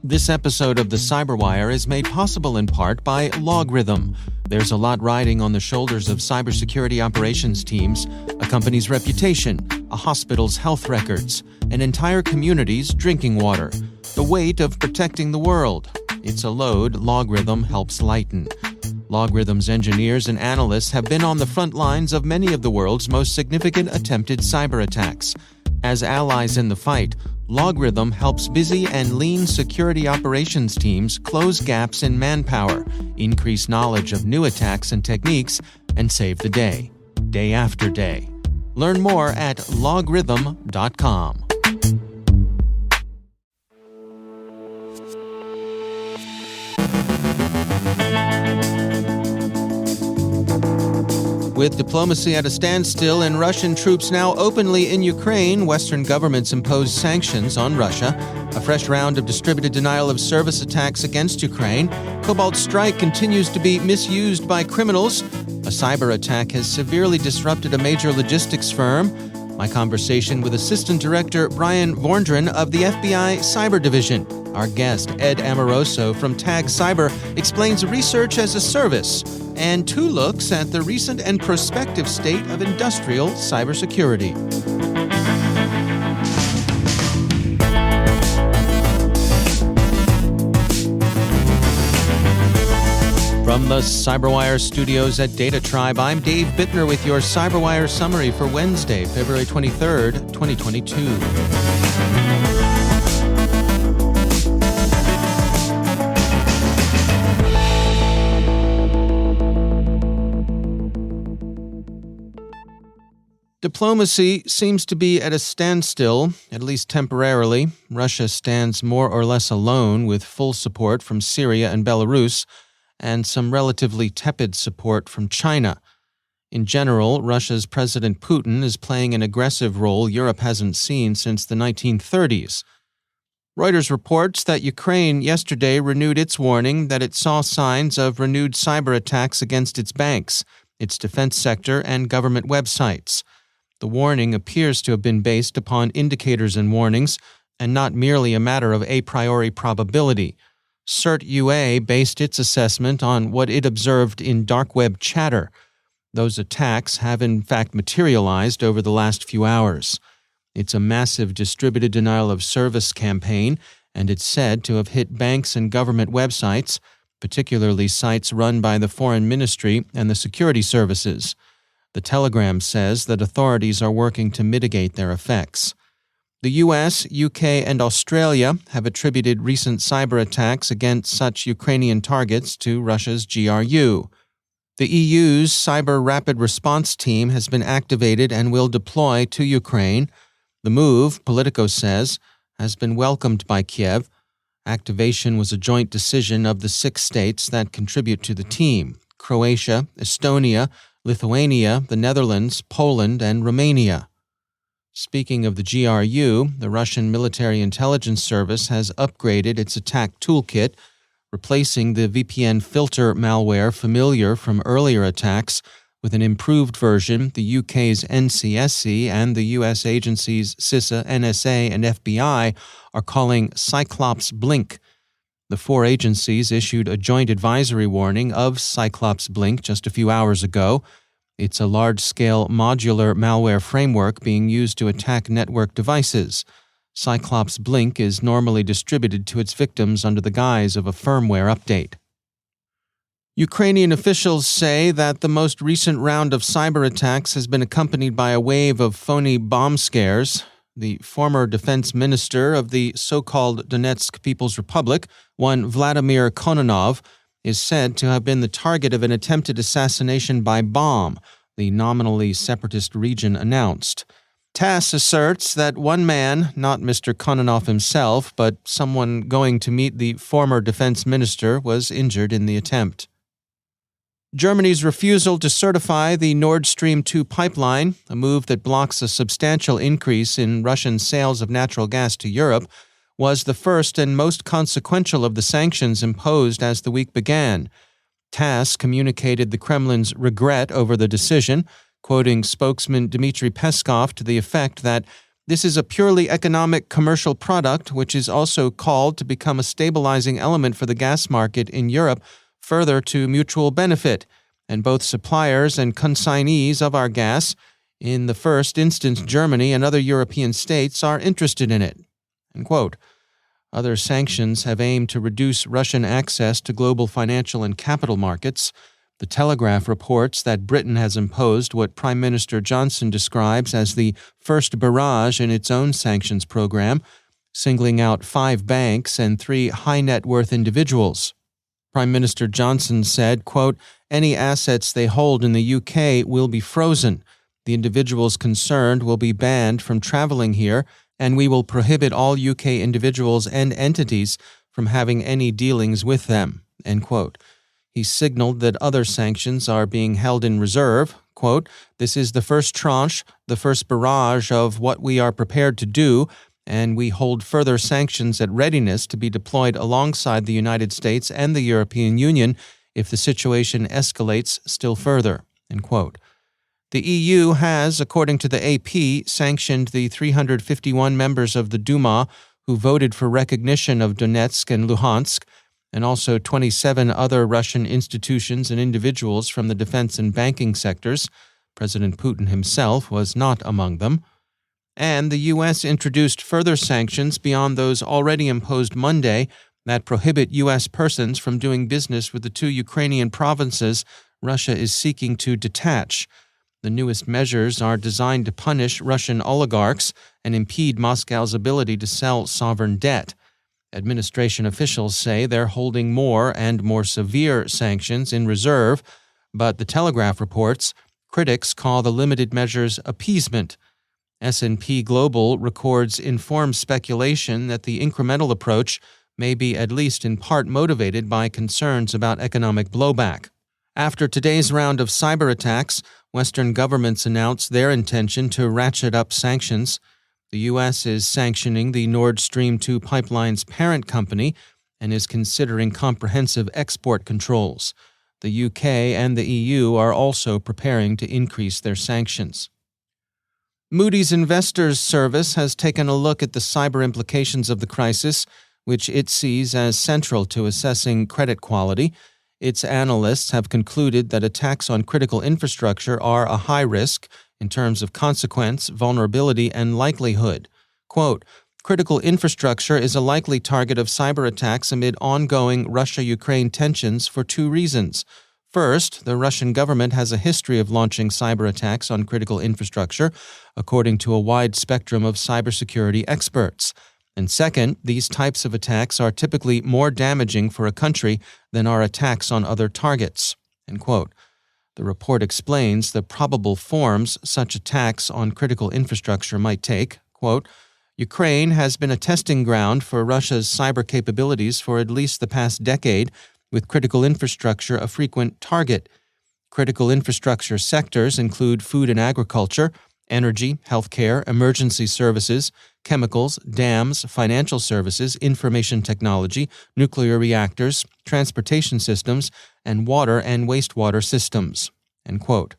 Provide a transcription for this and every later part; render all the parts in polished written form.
This episode of the CyberWire is made possible in part by Logarithm. There's a lot riding on the shoulders of cybersecurity operations teams, a company's reputation, a hospital's health records, an entire community's drinking water, the weight of protecting the world. It's a load Logarithm helps lighten. Logarithm's engineers and analysts have been on the front lines of many of the world's most significant attempted cyber attacks. As allies in the fight, Logarithm helps busy and lean security operations teams close gaps in manpower, increase knowledge of new attacks and techniques, and save the day, day after day. Learn more at logarithm.com. With diplomacy at a standstill and Russian troops now openly in Ukraine, Western governments imposed sanctions on Russia. A fresh round of distributed denial of service attacks against Ukraine. Cobalt Strike continues to be misused by criminals. A cyber attack has severely disrupted a major logistics firm. My conversation with Assistant Director Bryan Vorndran of the FBI Cyber Division. Our guest, Ed Amoroso from Tag Cyber, explains research as a service and two looks at the recent and prospective state of industrial cybersecurity. From the CyberWire studios at Data Tribe, I'm Dave Bittner with your CyberWire summary for Wednesday, February 23rd, 2022. Diplomacy seems to be at a standstill, at least temporarily. Russia stands more or less alone with full support from Syria and Belarus, and some relatively tepid support from China. In general, Russia's President Putin is playing an aggressive role Europe hasn't seen since the 1930s. Reuters reports that Ukraine yesterday renewed its warning that it saw signs of renewed cyber attacks against its banks, its defense sector, and government websites. The warning appears to have been based upon indicators and warnings, and not merely a matter of a priori probability. CERT-UA based its assessment on what it observed in dark web chatter. Those attacks have in fact materialized over the last few hours. It's a massive distributed denial of service campaign, and it's said to have hit banks and government websites, particularly sites run by the Foreign Ministry and the security services. The Telegram says that authorities are working to mitigate their effects. The US, UK, and Australia have attributed recent cyber attacks against such Ukrainian targets to Russia's GRU. The EU's Cyber Rapid Response Team has been activated and will deploy to Ukraine. The move, Politico says, has been welcomed by Kiev. Activation was a joint decision of the 6 states that contribute to the team: Croatia, Estonia, Lithuania, the Netherlands, Poland, and Romania. Speaking of the GRU, the Russian Military Intelligence Service has upgraded its attack toolkit, replacing the VPN filter malware familiar from earlier attacks with an improved version the UK's NCSC and the US agencies CISA, NSA, and FBI are calling Cyclops Blink. The 4 agencies issued a joint advisory warning of Cyclops Blink just a few hours ago. It's a large-scale modular malware framework being used to attack network devices. Cyclops Blink is normally distributed to its victims under the guise of a firmware update. Ukrainian officials say that the most recent round of cyber attacks has been accompanied by a wave of phony bomb scares. The former defense minister of the so-called Donetsk People's Republic, one Vladimir Kononov, is said to have been the target of an attempted assassination by bomb, the nominally separatist region announced. TASS asserts that one man, not Mr. Kononov himself, but someone going to meet the former defense minister, was injured in the attempt. Germany's refusal to certify the Nord Stream 2 pipeline, a move that blocks a substantial increase in Russian sales of natural gas to Europe, was the first and most consequential of the sanctions imposed as the week began. TASS communicated the Kremlin's regret over the decision, quoting spokesman Dmitry Peskov to the effect that This is a purely economic commercial product, which is also called to become a stabilizing element for the gas market in Europe, further to mutual benefit, and both suppliers and consignees of our gas, in the first instance Germany and other European states, are interested in it." End quote. Other sanctions have aimed to reduce Russian access to global financial and capital markets. The Telegraph reports that Britain has imposed what Prime Minister Johnson describes as the first barrage in its own sanctions program, singling out 5 banks and 3 high-net-worth individuals. Prime Minister Johnson said, quote, "Any assets they hold in the UK will be frozen. The individuals concerned will be banned from travelling here, and we will prohibit all UK individuals and entities from having any dealings with them." End quote. He signaled that other sanctions are being held in reserve. Quote, "This is the first tranche, the first barrage of what we are prepared to do, and we hold further sanctions at readiness to be deployed alongside the United States and the European Union if the situation escalates still further." End quote. The EU has, according to the AP, sanctioned the 351 members of the Duma who voted for recognition of Donetsk and Luhansk, and also 27 other Russian institutions and individuals from the defense and banking sectors. President Putin himself was not among them. And the U.S. introduced further sanctions beyond those already imposed Monday that prohibit U.S. persons from doing business with the 2 Ukrainian provinces Russia is seeking to detach. The newest measures are designed to punish Russian oligarchs and impede Moscow's ability to sell sovereign debt. Administration officials say they're holding more and more severe sanctions in reserve, but the Telegraph reports critics call the limited measures appeasement. S&P Global records informed speculation that the incremental approach may be at least in part motivated by concerns about economic blowback. After today's round of cyber attacks, Western governments announced their intention to ratchet up sanctions. The U.S. is sanctioning the Nord Stream 2 pipeline's parent company and is considering comprehensive export controls. The UK and the EU are also preparing to increase their sanctions. Moody's Investors Service has taken a look at the cyber implications of the crisis, which it sees as central to assessing credit quality. Its analysts have concluded that attacks on critical infrastructure are a high risk in terms of consequence, vulnerability, and likelihood. Quote, "Critical infrastructure is a likely target of cyber attacks amid ongoing Russia-Ukraine tensions for 2 reasons. First, the Russian government has a history of launching cyber attacks on critical infrastructure, according to a wide spectrum of cybersecurity experts. And second, these types of attacks are typically more damaging for a country than are attacks on other targets." End quote. The report explains the probable forms such attacks on critical infrastructure might take. Quote, "Ukraine has been a testing ground for Russia's cyber capabilities for at least the past decade, with critical infrastructure a frequent target. Critical infrastructure sectors include food and agriculture, energy, healthcare, emergency services, chemicals, dams, financial services, information technology, nuclear reactors, transportation systems, and water and wastewater systems." End quote.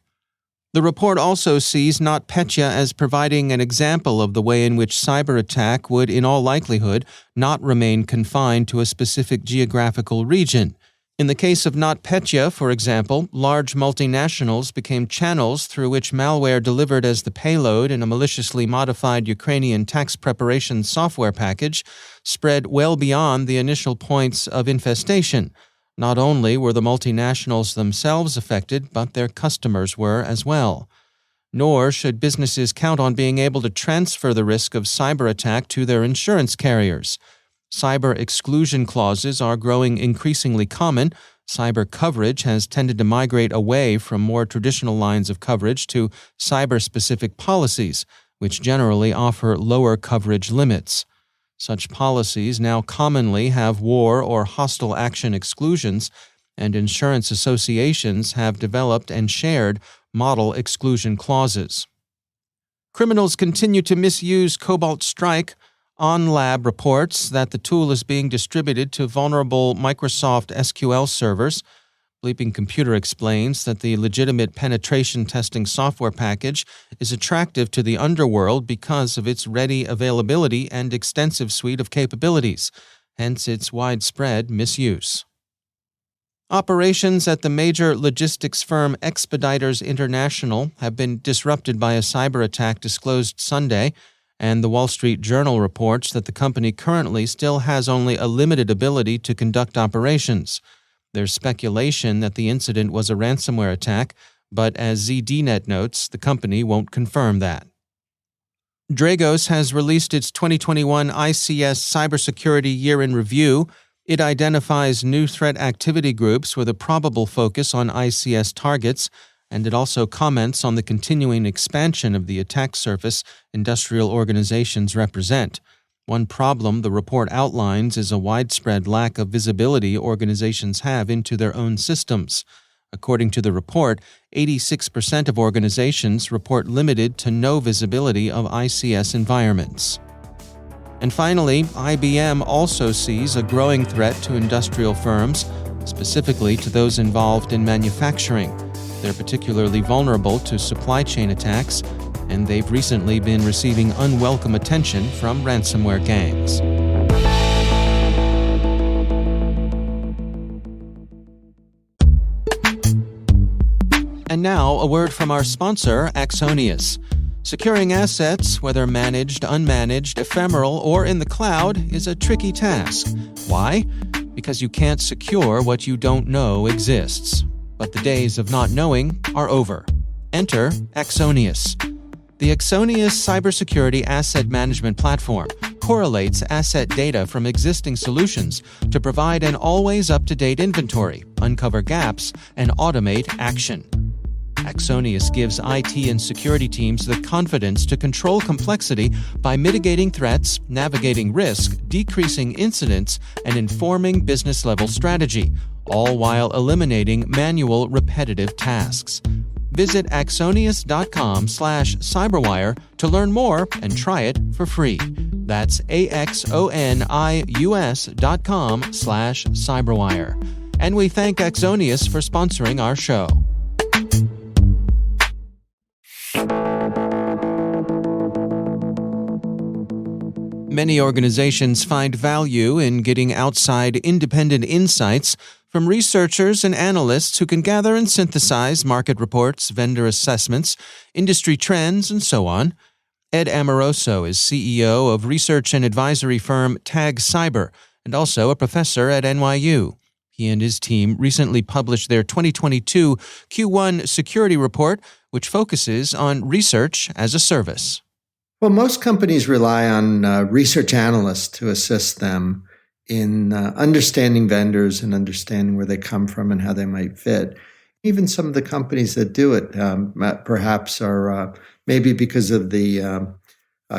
The report also sees NotPetya as providing an example of the way in which cyber attack would, in all likelihood, not remain confined to a specific geographical region. In the case of NotPetya, for example, large multinationals became channels through which malware delivered as the payload in a maliciously modified Ukrainian tax preparation software package spread well beyond the initial points of infestation. Not only were the multinationals themselves affected, but their customers were as well. Nor should businesses count on being able to transfer the risk of cyber attack to their insurance carriers. Cyber exclusion clauses are growing increasingly common. Cyber coverage has tended to migrate away from more traditional lines of coverage to cyber-specific policies, which generally offer lower coverage limits. Such policies now commonly have war or hostile action exclusions, and insurance associations have developed and shared model exclusion clauses. Criminals continue to misuse Cobalt Strike. OnLab reports that the tool is being distributed to vulnerable Microsoft SQL servers. Bleeping Computer explains that the legitimate penetration testing software package is attractive to the underworld because of its ready availability and extensive suite of capabilities, hence its widespread misuse. Operations at the major logistics firm Expeditors International have been disrupted by a cyber attack disclosed Sunday, and the Wall Street Journal reports that the company currently still has only a limited ability to conduct operations. There's speculation that the incident was a ransomware attack, but as ZDNet notes, the company won't confirm that. Dragos has released its 2021 ICS Cybersecurity Year in Review. It identifies new threat activity groups with a probable focus on ICS targets, and it also comments on the continuing expansion of the attack surface industrial organizations represent. One problem the report outlines is a widespread lack of visibility organizations have into their own systems. According to the report, 86% of organizations report limited to no visibility of ICS environments. And finally, IBM also sees a growing threat to industrial firms, specifically to those involved in manufacturing. They're particularly vulnerable to supply chain attacks, and they've recently been receiving unwelcome attention from ransomware gangs. And now, a word from our sponsor, Axonius. Securing assets, whether managed, unmanaged, ephemeral, or in the cloud, is a tricky task. Why? Because you can't secure what you don't know exists. But the days of not knowing are over. Enter Axonius. The Axonius Cybersecurity Asset Management Platform correlates asset data from existing solutions to provide an always up-to-date inventory, uncover gaps, and automate action. Axonius gives IT and security teams the confidence to control complexity by mitigating threats, navigating risk, decreasing incidents, and informing business-level strategy, all while eliminating manual, repetitive tasks. Visit axonius.com/cyberwire to learn more and try it for free. That's axonius.com/cyberwire. And we thank Axonius for sponsoring our show. Many organizations find value in getting outside independent insights from researchers and analysts who can gather and synthesize market reports, vendor assessments, industry trends, and so on. Ed Amoroso is CEO of research and advisory firm Tag Cyber and also a professor at NYU. He and his team recently published their 2022 Q1 security report, which focuses on research as a service. Well, most companies rely on research analysts to assist them in understanding vendors and understanding where they come from and how they might fit. Even some of the companies that do it perhaps are maybe because of the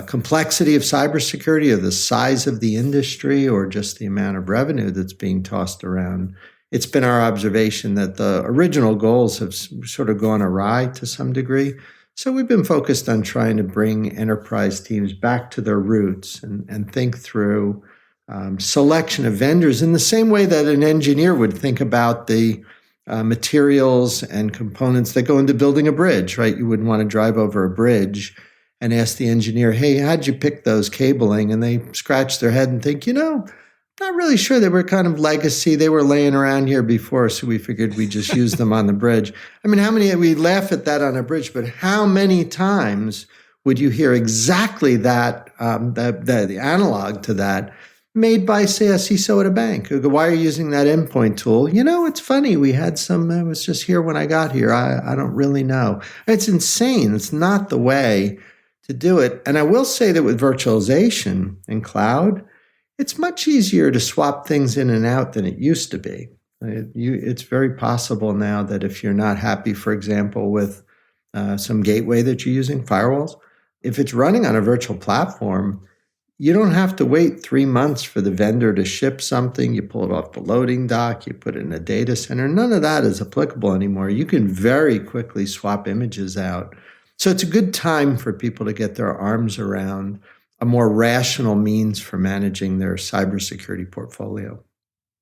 complexity of cybersecurity or the size of the industry or just the amount of revenue that's being tossed around. It's been our observation that the original goals have sort of gone awry to some degree. So we've been focused on trying to bring enterprise teams back to their roots and think through selection of vendors in the same way that an engineer would think about the materials and components that go into building a bridge, right? You wouldn't want to drive over a bridge and ask the engineer, hey, how'd you pick those cabling? And they scratch their head and think, not really sure. They were kind of legacy. They were laying around here before, so we figured we'd just use them on the bridge. I mean, we laugh at that on a bridge, but how many times would you hear exactly that, the analog to that, made by, say, a CISO at a bank? Who go, why are you using that endpoint tool? It's funny. We had some, it was just here when I got here. I don't really know. It's insane. It's not the way to do it. And I will say that with virtualization and cloud, it's much easier to swap things in and out than it used to be. It's very possible now that if you're not happy, for example, with some gateway that you're using, firewalls, if it's running on a virtual platform, you don't have to wait 3 months for the vendor to ship something. You pull it off the loading dock, you put it in a data center. None of that is applicable anymore. You can very quickly swap images out. So it's a good time for people to get their arms around a more rational means for managing their cybersecurity portfolio.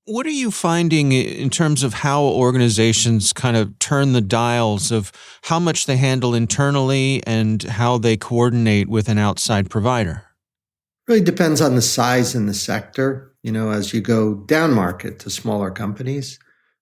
What are you finding in terms of how organizations kind of turn the dials of how much they handle internally and how they coordinate with an outside provider? Really depends on the size and the sector. As you go down market to smaller companies,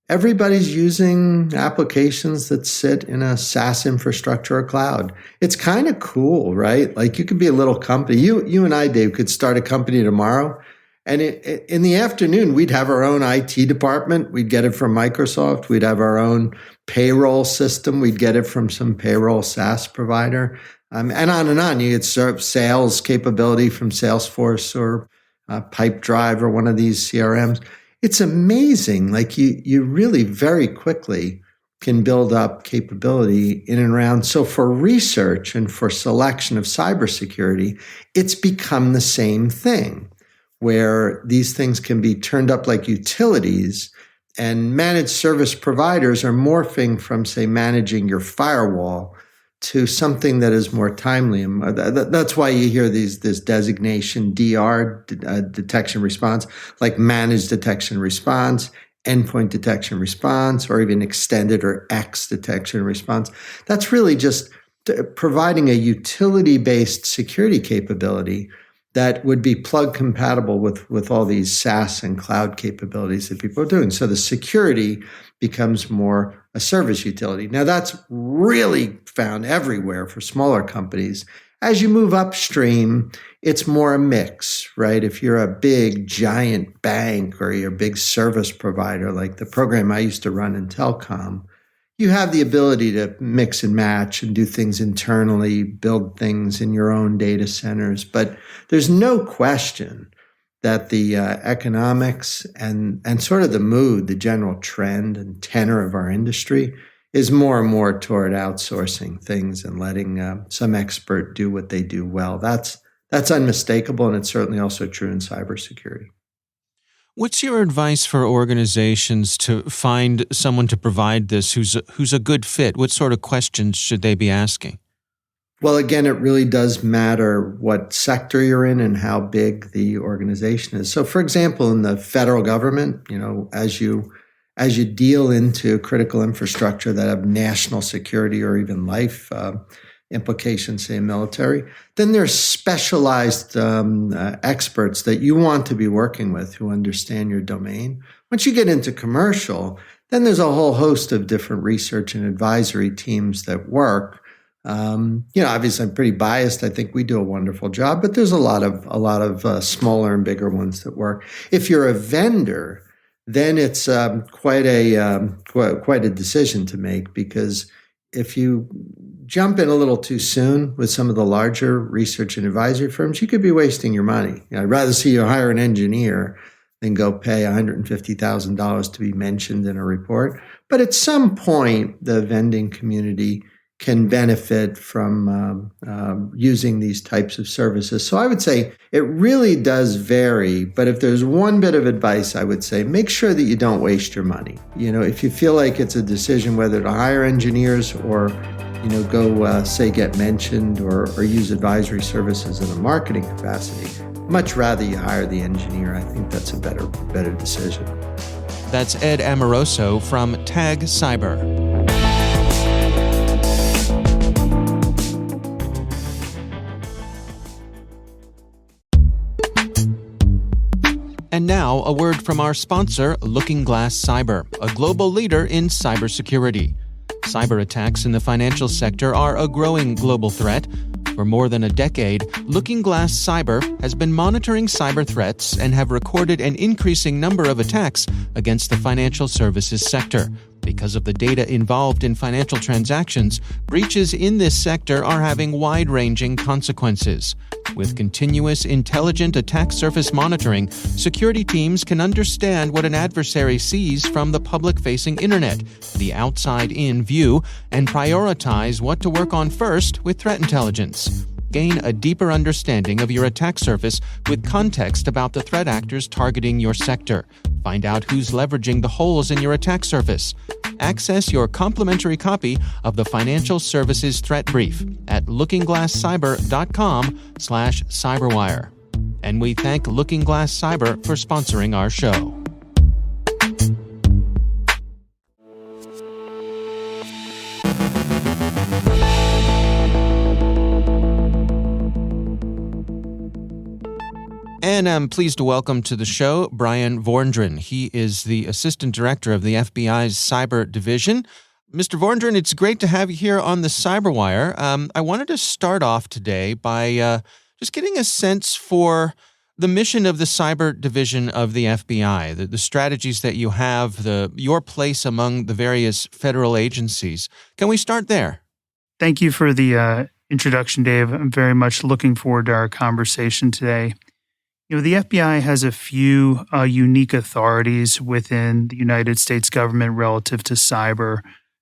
everybody's using applications that sit in a SaaS infrastructure or cloud. It's kind of cool, right? Like you could be a little company. You and I, Dave, could start a company tomorrow. And in the afternoon, we'd have our own IT department. We'd get it from Microsoft. We'd have our own payroll system. We'd get it from some payroll SaaS provider. And on and on. You could serve sales capability from Salesforce or Pipedrive or one of these CRMs. It's amazing. Like you really very quickly can build up capability in and around. So for research and for selection of cybersecurity, it's become the same thing, where these things can be turned up like utilities, and managed service providers are morphing from, say, managing your firewall to something that is more timely. That's why you hear this designation DR, detection response, like managed detection response, endpoint detection response, or even extended or X detection response. That's really just providing a utility-based security capability that would be plug compatible with all these SaaS and cloud capabilities that people are doing. So the security becomes more a service utility. Now that's really found everywhere for smaller companies. As you move upstream, it's more a mix, right? If you're a big giant bank or you're a big service provider, like the program I used to run in telecom, you have the ability to mix and match and do things internally, build things in your own data centers. But there's no question that the economics and sort of the mood, the general trend and tenor of our industry is more and more toward outsourcing things and letting some expert do what they do well. That's unmistakable, and it's certainly also true in cybersecurity. What's your advice for organizations to find someone to provide this who's a good fit? What sort of questions should they be asking? Well, again, it really does matter what sector you're in and how big the organization is. So, for example, in the federal government, as you deal into critical infrastructure that have national security or even life implications, say military, then there's specialized experts that you want to be working with who understand your domain. Once you get into commercial, then there's a whole host of different research and advisory teams that work. Obviously I'm pretty biased. I think we do a wonderful job, but there's a lot of smaller and bigger ones that work. If you're a vendor, then it's quite a decision to make, because if you jump in a little too soon with some of the larger research and advisory firms, you could be wasting your money. I'd rather see you hire an engineer than go pay $150,000 to be mentioned in a report. But at some point, the vending community can benefit from using these types of services. So I would say it really does vary. But if there's one bit of advice, I would say make sure that you don't waste your money. If you feel like it's a decision whether to hire engineers or go say get mentioned or use advisory services in a marketing capacity, much rather you hire the engineer. I think that's a better decision. That's Ed Amoroso from Tag Cyber. And now, a word from our sponsor, LookingGlass Cyber, a global leader in cybersecurity. Cyber attacks in the financial sector are a growing global threat. For more than a decade, LookingGlass Cyber has been monitoring cyber threats and have recorded an increasing number of attacks against the financial services sector. Because of the data involved in financial transactions, breaches in this sector are having wide-ranging consequences. With continuous intelligent attack surface monitoring, security teams can understand what an adversary sees from the public-facing internet, the outside-in view, and prioritize what to work on first with threat intelligence. Gain a deeper understanding of your attack surface with context about the threat actors targeting your sector. Find out who's leveraging the holes in your attack surface. Access your complimentary copy of the Financial Services Threat Brief at lookingglasscyber.com/cyberwire. And we thank LookingGlass Cyber for sponsoring our show. And I'm pleased to welcome to the show Bryan Vorndran. He is the Assistant Director of the FBI's Cyber Division. Mr. Vorndran, it's great to have you here on the CyberWire. I wanted to start off today by just getting a sense for the mission of the Cyber Division of the FBI, the strategies that you have, your place among the various federal agencies. Can we start there? Thank you for the introduction, Dave. I'm very much looking forward to our conversation today. The FBI has a few unique authorities within the United States government relative to cyber.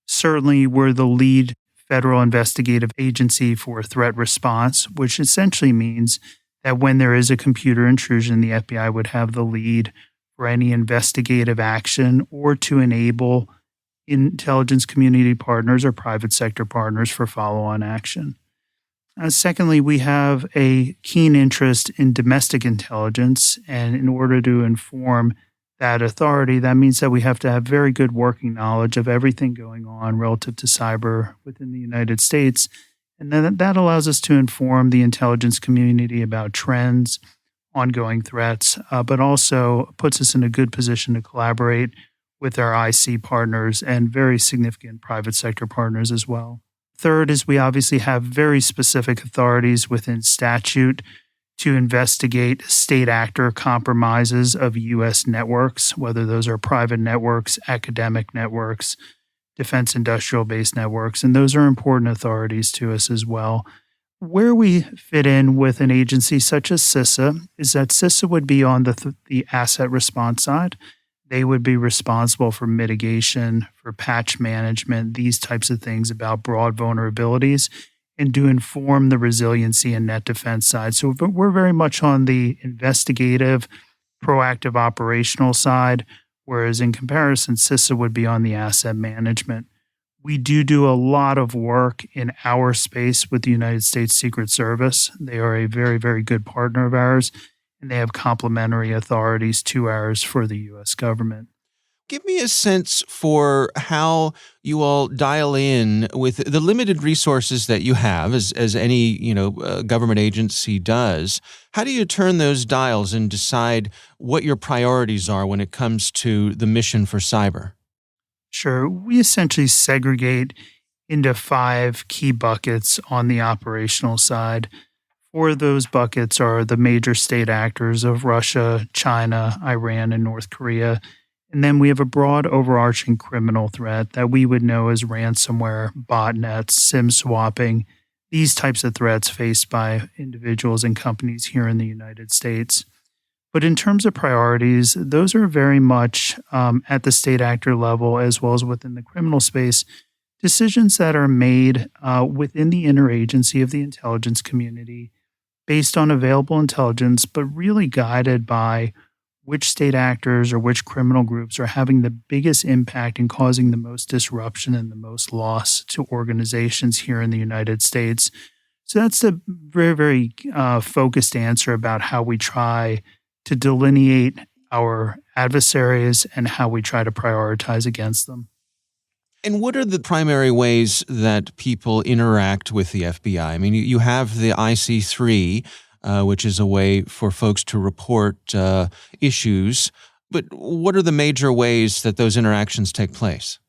Certainly, we're the lead federal investigative agency for threat response, which essentially means that when there is a computer intrusion, the FBI would have the lead for any investigative action or to enable intelligence community partners or private sector partners for follow-on action. Secondly, we have a keen interest in domestic intelligence, and in order to inform that authority, that means that we have to have very good working knowledge of everything going on relative to cyber within the United States. And then that allows us to inform the intelligence community about trends, ongoing threats, but also puts us in a good position to collaborate with our IC partners and very significant private sector partners as well. Third is we obviously have very specific authorities within statute to investigate state actor compromises of U.S. networks, whether those are private networks, academic networks, defense industrial-based networks, and those are important authorities to us as well. Where we fit in with an agency such as CISA is that CISA would be on the asset response side. They would be responsible for mitigation, for patch management, these types of things about broad vulnerabilities, and to inform the resiliency and net defense side. So we're very much on the investigative, proactive operational side, whereas in comparison, CISA would be on the asset management. We do a lot of work in our space with the United States Secret Service. They are a very, very good partner of ours, and they have complementary authorities to ours for the U.S. government. Give me a sense for how you all dial in with the limited resources that you have, as any government agency does. How do you turn those dials and decide what your priorities are when it comes to the mission for cyber? Sure. We essentially segregate into 5 key buckets on the operational side. 4 of those buckets are the major state actors of Russia, China, Iran, and North Korea. And then we have a broad overarching criminal threat that we would know as ransomware, botnets, SIM swapping, these types of threats faced by individuals and companies here in the United States. But in terms of priorities, those are very much at the state actor level as well as within the criminal space, decisions that are made within the interagency of the intelligence community based on available intelligence, but really guided by which state actors or which criminal groups are having the biggest impact and causing the most disruption and the most loss to organizations here in the United States. So that's a very, very focused answer about how we try to delineate our adversaries and how we try to prioritize against them. And what are the primary ways that people interact with the FBI? I mean, you have the IC3, which is a way for folks to report issues, but what are the major ways that those interactions take place?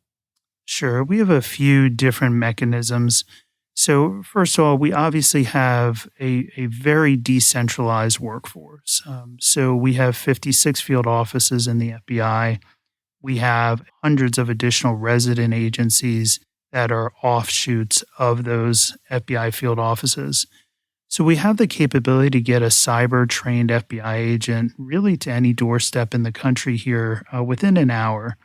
Sure. We have a few different mechanisms. So first of all, we obviously have a very decentralized workforce. So we have 56 field offices in the FBI. We have hundreds of additional resident agencies that are offshoots of those FBI field offices. So we have the capability to get a cyber-trained FBI agent really to any doorstep in the country here within an hour.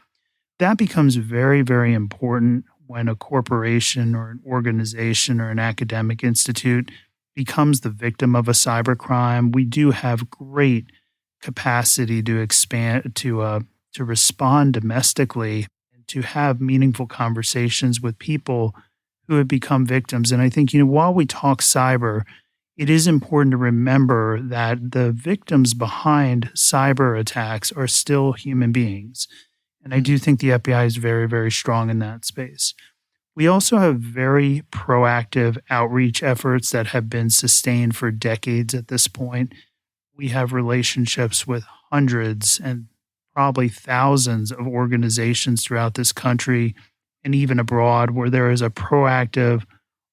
That becomes very, very important when a corporation or an organization or an academic institute becomes the victim of a cybercrime. We do have great capacity to expand, to respond domestically and to have meaningful conversations with people who have become victims. And I think, while we talk cyber, it is important to remember that the victims behind cyber attacks are still human beings. And I do think the FBI is very, very strong in that space. We also have very proactive outreach efforts that have been sustained for decades at this point. we have relationships with hundreds and probably thousands of organizations throughout this country and even abroad where there is a proactive,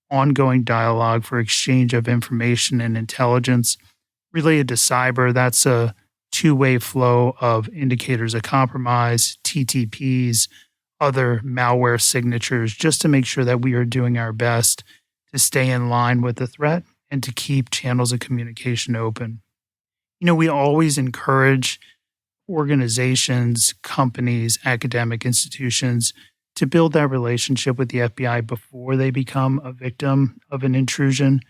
ongoing dialogue for exchange of information and intelligence related to cyber. That's a two-way flow of indicators of compromise, TTPs, other malware signatures, just to make sure that we are doing our best to stay in line with the threat and to keep channels of communication open. We always encourage organizations, companies, academic institutions to build that relationship with the FBI before they become a victim of an intrusion.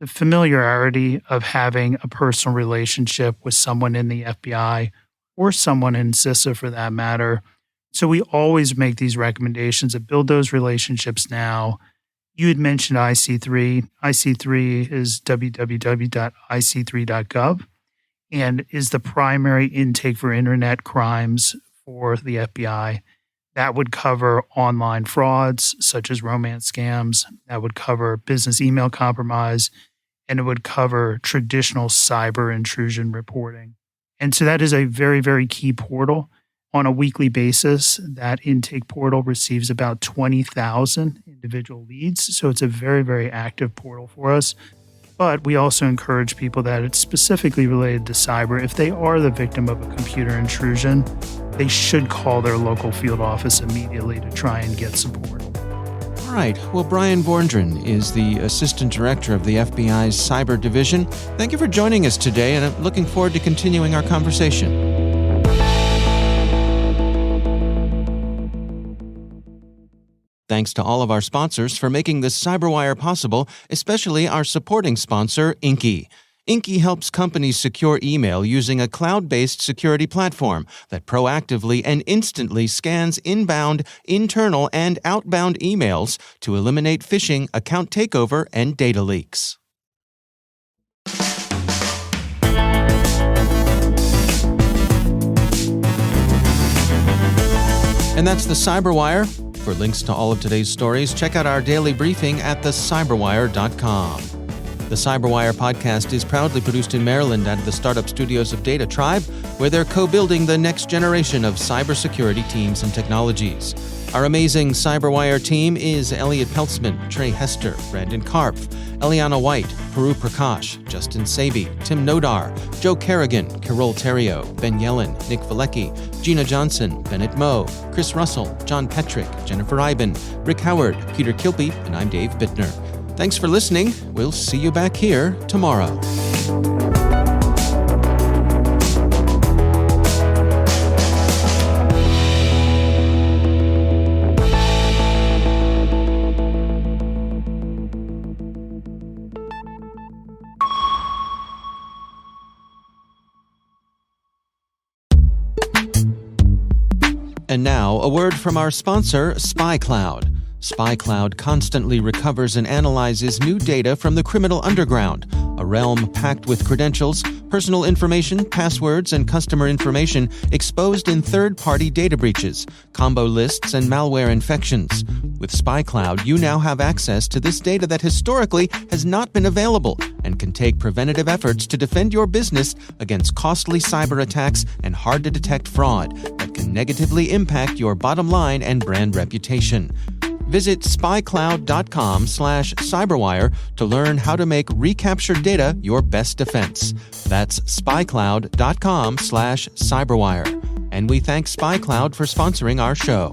The familiarity of having a personal relationship with someone in the FBI or someone in CISA for that matter. So we always make these recommendations of build those relationships now. You had mentioned IC3. IC3 is www.ic3.gov and is the primary intake for internet crimes for the FBI. That would cover online frauds such as romance scams. That would cover business email compromise, and it would cover traditional cyber intrusion reporting. And so that is a very, very key portal. On a weekly basis, that intake portal receives about 20,000 individual leads. So it's a very, very active portal for us. But we also encourage people that it's specifically related to cyber. If they are the victim of a computer intrusion, they should call their local field office immediately to try and get support. All right. Well, Bryan Vorndran is the Assistant Director of the FBI's Cyber Division. Thank you for joining us today, and I'm looking forward to continuing our conversation. Thanks to all of our sponsors for making this CyberWire possible, especially our supporting sponsor, Inky. Inky helps companies secure email using a cloud-based security platform that proactively and instantly scans inbound, internal, and outbound emails to eliminate phishing, account takeover, and data leaks. And that's the CyberWire. For links to all of today's stories, check out our daily briefing at thecyberwire.com. The CyberWire podcast is proudly produced in Maryland out of the startup studios of Data Tribe, where they're co-building the next generation of cybersecurity teams and technologies. Our amazing CyberWire team is Elliot Peltzman, Trey Hester, Brandon Karpf, Eliana White, Peru Prakash, Justin Sabi, Tim Nodar, Joe Kerrigan, Carol Terrio, Ben Yellen, Nick Valecki, Gina Johnson, Bennett Moe, Chris Russell, John Petrick, Jennifer Iben, Rick Howard, Peter Kilpe, and I'm Dave Bittner. Thanks for listening. We'll see you back here tomorrow. And now, a word from our sponsor, SpyCloud. SpyCloud constantly recovers and analyzes new data from the criminal underground, a realm packed with credentials, personal information, passwords, and customer information exposed in third-party data breaches, combo lists, and malware infections. With SpyCloud, you now have access to this data that historically has not been available and can take preventative efforts to defend your business against costly cyber attacks and hard-to-detect fraud that can negatively impact your bottom line and brand reputation. Visit spycloud.com/cyberwire to learn how to make recaptured data your best defense. That's spycloud.com/cyberwire. And we thank SpyCloud for sponsoring our show.